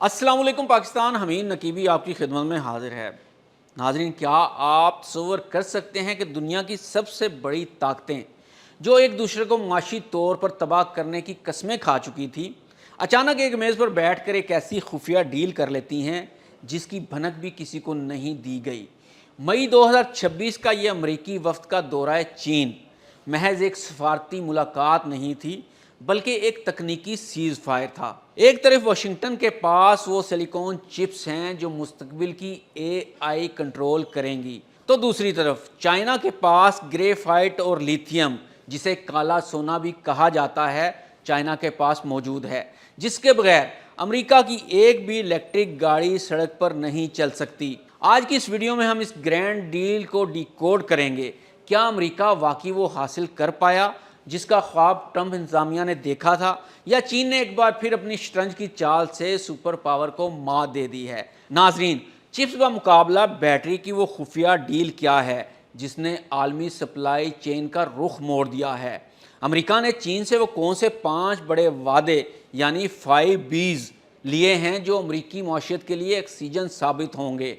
अस्सलाम वालेकुम पाकिस्तान। हमीद नकीबी आपकी खिदमत में हाजिर है। नाजरीन, क्या आप तसव्वुर कर सकते हैं कि दुनिया की सबसे बड़ी ताकतें जो एक दूसरे को माशी तौर पर तबाह करने की कस्में खा चुकी थी, अचानक एक मेज़ पर बैठ कर एक ऐसी खुफिया डील कर लेती हैं जिसकी भनक भी किसी को नहीं दी गई। मई 2026 का ये अमरीकी वफ्द का दौरा चीन महज एक सफारती मुलाकात नहीं थी, बल्कि एक तकनीकी सीज फायर था। एक तरफ वाशिंगटन के पास वो सिलिकॉन चिप्स हैं जो मुस्तकबिल की एआई कंट्रोल करेंगी, तो दूसरी तरफ चाइना के पास ग्रेफाइट और लिथियम, जिसे काला सोना भी कहा जाता है, चाइना के पास मौजूद है, जिसके बगैर अमेरिका की एक भी इलेक्ट्रिक गाड़ी सड़क पर नहीं चल सकती। आज की इस वीडियो में हम इस ग्रैंड डील को डिकोड करेंगे। क्या अमेरिका वाकई वो हासिल कर पाया जिसका ख्वाब ट्रंप इंतजामिया ने देखा था, या चीन ने एक बार फिर अपनी शतरंज की चाल से सुपर पावर को मात दे दी है? नाजरीन, चिप्स का मुकाबला बैटरी की वो खुफिया डील क्या है जिसने आलमी सप्लाई चेन का रुख मोड़ दिया है? अमेरिका ने चीन से वो कौन से 5 बड़े वादे यानी 5 Bs लिए हैं जो अमरीकी मौशियत के लिए ऑक्सीजन साबित होंगे?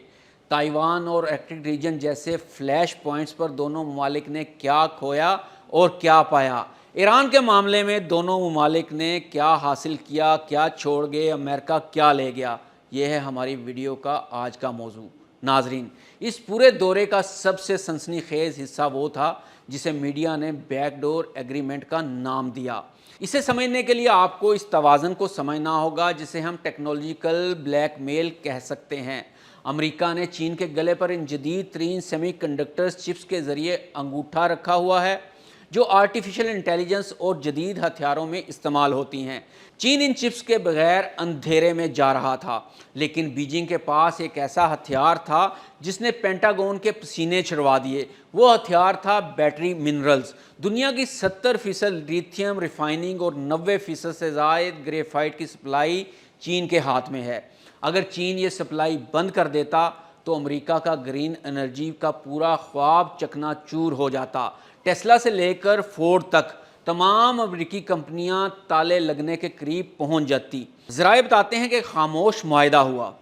ताइवान और आर्कटिक रीजन जैसे फ्लैश पॉइंट्स पर दोनों ममालिक ने क्या खोया और क्या पाया? ईरान के मामले में दोनों ममालिक ने क्या हासिल किया, क्या छोड़ गए, अमेरिका क्या ले गया? यह है हमारी वीडियो का आज का मौजू। नाजरीन, इस पूरे दौरे का सबसे सनसनीखेज हिस्सा वो था जिसे मीडिया ने बैकडोर एग्रीमेंट का नाम दिया। इसे समझने के लिए आपको इस तवाज़न को समझना होगा जिसे हम टेक्नोलॉजिकल ब्लैकमेल कह सकते हैं। अमेरिका ने चीन के गले पर इन जदीद तरीन सेमीकंडक्टर्स चिप्स के ज़रिए अंगूठा रखा हुआ है जो आर्टिफिशियल इंटेलिजेंस और जदीद हथियारों में इस्तेमाल होती हैं। चीन इन चिप्स के बगैर अंधेरे में जा रहा था, लेकिन बीजिंग के पास एक ऐसा हथियार था जिसने पेंटागन के पसीने छुड़वा दिए। वो हथियार था बैटरी मिनरल्स। दुनिया की 70% लिथियम रिफाइनिंग और 90% से ज़ायद ग्रेफाइट की सप्लाई चीन के हाथ में है। अगर चीन ये सप्लाई बंद कर देता तो अमेरिका का ग्रीन एनर्जी का पूरा ख्वाब चकनाचूर हो जाता। टेस्ला से लेकर फोर्ड तक तमाम अमेरिकी कंपनियां ताले लगने के करीब पहुंच जाती। ज़राए बताते हैं कि खामोश मुआहदा हुआ।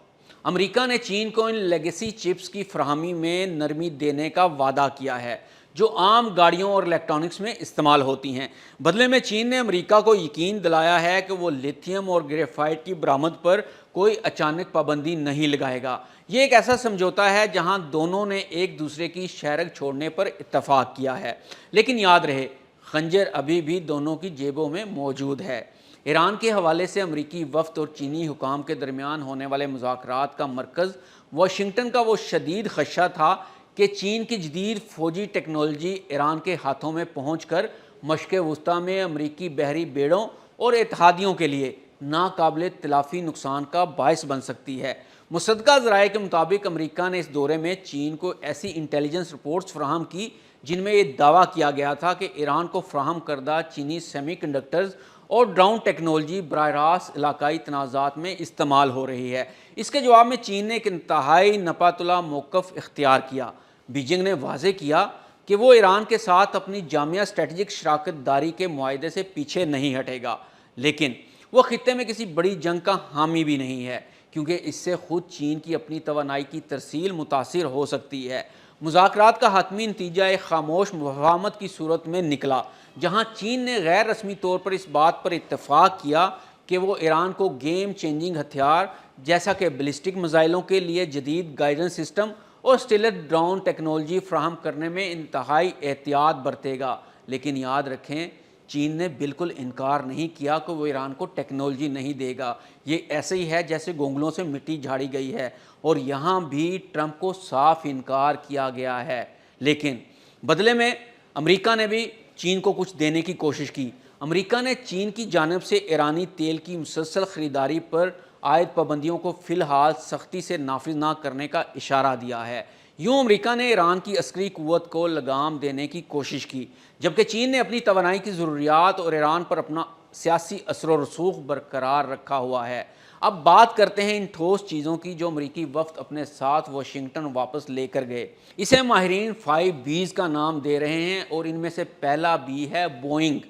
अमेरिका ने चीन को इन लेगेसी चिप्स की फराहमी में नरमी देने का वादा किया है जो आम गाड़ियों और इलेक्ट्रॉनिक्स में इस्तेमाल होती हैं। बदले में चीन ने अमेरिका को यकीन दिलाया है कि वो लिथियम और ग्रेफाइट की बरामद पर कोई अचानक पाबंदी नहीं लगाएगा। ये एक ऐसा समझौता है जहां दोनों ने एक दूसरे की शहरक छोड़ने पर इत्तफाक किया है, लेकिन याद रहे खंजर अभी भी दोनों की जेबों में मौजूद है। ईरान के हवाले से अमरीकी वफ्द और चीनी हुकाम के दरमियान होने वाले मुज़ाकरात का मरकज़ वाशिंगटन का वो शदीद खदशा था कि चीन की जदीद फ़ौजी टेक्नोलॉजी ईरान के हाथों में पहुँच कर मशक़ वस्ता में अमरीकी बहरी बेड़ों और इत्तेहादियों के लिए नाकाबिल तलाफ़ी नुकसान का बायस बन सकती है। मुसद्दक़ा ज़राए के मुताबिक अमेरिका ने इस दौरे में चीन को ऐसी इंटेलिजेंस रिपोर्ट्स फराहम की जिनमें यह दावा किया गया था कि ईरान को फराहम करदा चीनी सेमीकंडक्टर्स और ड्रोन टेक्नोलॉजी बराह रास्त इलाकाई तनाज़ात में इस्तेमाल हो रही है। इसके जवाब में चीन ने एक इंतहाई नपातुला मौक़िफ़ इख्तियार किया। बीजिंग ने वाज़ेह किया कि वो ईरान के साथ अपनी जामिया स्ट्रेटजिक शराकत दारी के मुआहदे से पीछे नहीं हटेगा, लेकिन वो खित्ते में किसी बड़ी जंग का हामी भी नहीं है, क्योंकि इससे खुद चीन की अपनी तवानाई की तरसील मुतासिर हो सकती है। मुज़ाकरात का हतमी नतीजा एक खामोश मुफाहमत की सूरत में निकला, जहाँ चीन ने गैर रस्मी तौर पर इस बात पर इत्तफाक किया कि वो ईरान को गेम चेंजिंग हथियार जैसा कि बैलिस्टिक मिसाइलों के लिए जदीद गाइडेंस सिस्टम और स्टिलर ड्रोन टेक्नोलॉजी फ्राहम करने में इंतहाई एहतियात बरतेगा। लेकिन याद रखें, चीन ने बिल्कुल इनकार नहीं किया कि वो ईरान को टेक्नोलॉजी नहीं देगा। ये ऐसे ही है जैसे गोंगलों से मिट्टी झाड़ी गई है, और यहाँ भी ट्रंप को साफ इनकार किया गया है। लेकिन बदले में अमेरिका ने भी चीन को कुछ देने की कोशिश की। अमेरिका ने चीन की जानिब से ईरानी तेल की मुसलसल ख़रीदारी पर आयद पाबंदियों को फ़िलहाल सख्ती से नाफिज ना करने का इशारा दिया है। यूँ अमेरिका ने ईरान की अस्करी क़ुव्वत को लगाम देने की कोशिश की, जबकि चीन ने अपनी तवानाई की ज़रूरियात और ईरान पर अपना सियासी असर व रसूख बरकरार रखा हुआ है। अब बात करते हैं इन ठोस चीज़ों की जो अमरीकी वफ्द अपने साथ वाशिंगटन वापस लेकर गए। इसे माहिरीन 5 Bs का नाम दे रहे हैं, और इनमें से पहला बी है बोइंग।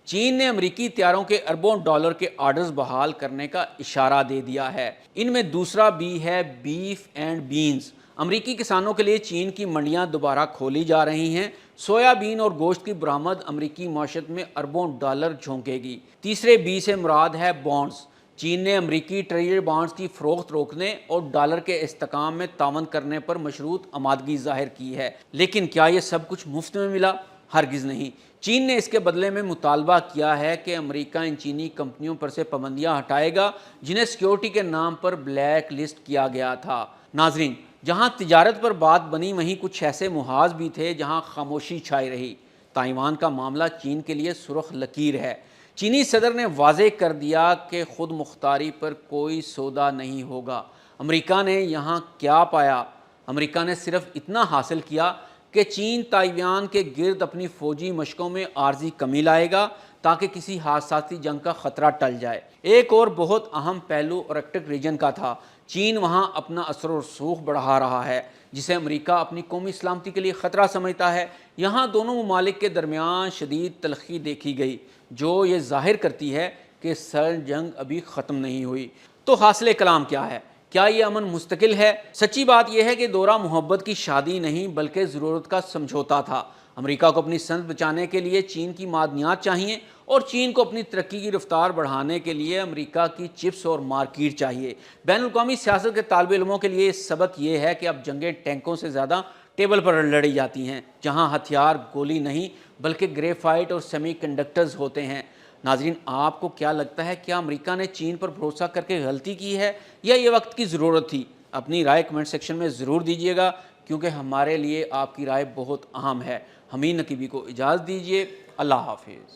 چین نے امریکی طیاروں کے اربوں ڈالر کے آرڈرز بحال کرنے کا اشارہ دے دیا ہے۔ ان میں دوسرا بی ہے بیف اینڈ بینز۔ امریکی کسانوں کے لیے چین کی منڈیاں دوبارہ کھولی جا رہی ہیں۔ سویا بین اور گوشت کی برآمد امریکی معیشت میں اربوں ڈالر جھونکے گی۔ تیسرے بی سے مراد ہے بانڈز۔ چین نے امریکی ٹریجری بانڈز کی فروخت روکنے اور ڈالر کے استحکام میں تعاون کرنے پر مشروط آمادگی ظاہر کی ہے، لیکن کیا یہ سب کچھ مفت میں ملا؟ ہرگز نہیں۔ چین نے اس کے بدلے میں مطالبہ کیا ہے کہ امریکہ ان چینی کمپنیوں پر سے پابندیاں ہٹائے گا جنہیں سیکیورٹی کے نام پر بلیک لسٹ کیا گیا تھا۔ ناظرین، جہاں تجارت پر بات بنی وہیں کچھ ایسے محاذ بھی تھے جہاں خاموشی چھائی رہی۔ تائیوان کا معاملہ چین کے لیے سرخ لکیر ہے۔ چینی صدر نے واضح کر دیا کہ خود مختاری پر کوئی سودا نہیں ہوگا۔ امریکہ نے یہاں کیا پایا؟ امریکہ نے صرف اتنا حاصل کیا کہ چین تائیوان کے گرد اپنی فوجی مشقوں میں عارضی کمی لائے گا تاکہ کسی حادثاتی جنگ کا خطرہ ٹل جائے۔ ایک اور بہت اہم پہلو آرکٹک ریجن کا تھا۔ چین وہاں اپنا اثر و رسوخ بڑھا رہا ہے جسے امریکہ اپنی قومی سلامتی کے لیے خطرہ سمجھتا ہے۔ یہاں دونوں ممالک کے درمیان شدید تلخی دیکھی گئی جو یہ ظاہر کرتی ہے کہ سرد جنگ ابھی ختم نہیں ہوئی۔ تو حاصل کلام کیا ہے؟ کیا یہ امن مستقل ہے؟ سچی بات یہ ہے کہ دورہ محبت کی شادی نہیں بلکہ ضرورت کا سمجھوتا تھا۔ امریکہ کو اپنی صنعت بچانے کے لیے چین کی معدنیات چاہیے اور چین کو اپنی ترقی کی رفتار بڑھانے کے لیے امریکہ کی چپس اور مارکیٹ چاہیے۔ بین الاقوامی سیاست کے طالب علموں کے لیے سبق یہ ہے کہ اب جنگیں ٹینکوں سے زیادہ ٹیبل پر لڑی جاتی ہیں، جہاں ہتھیار گولی نہیں بلکہ گریفائٹ اور سیمی کنڈکٹرز ہوتے ہیں۔ ناظرین، آپ کو کیا لگتا ہے، کیا امریکہ نے چین پر بھروسہ کر کے غلطی کی ہے یا یہ وقت کی ضرورت تھی؟ اپنی رائے کمنٹ سیکشن میں ضرور دیجیے گا کیونکہ ہمارے لیے آپ کی رائے بہت اہم ہے۔ حمید نقیبی کو اجازت دیجیے۔ اللہ حافظ۔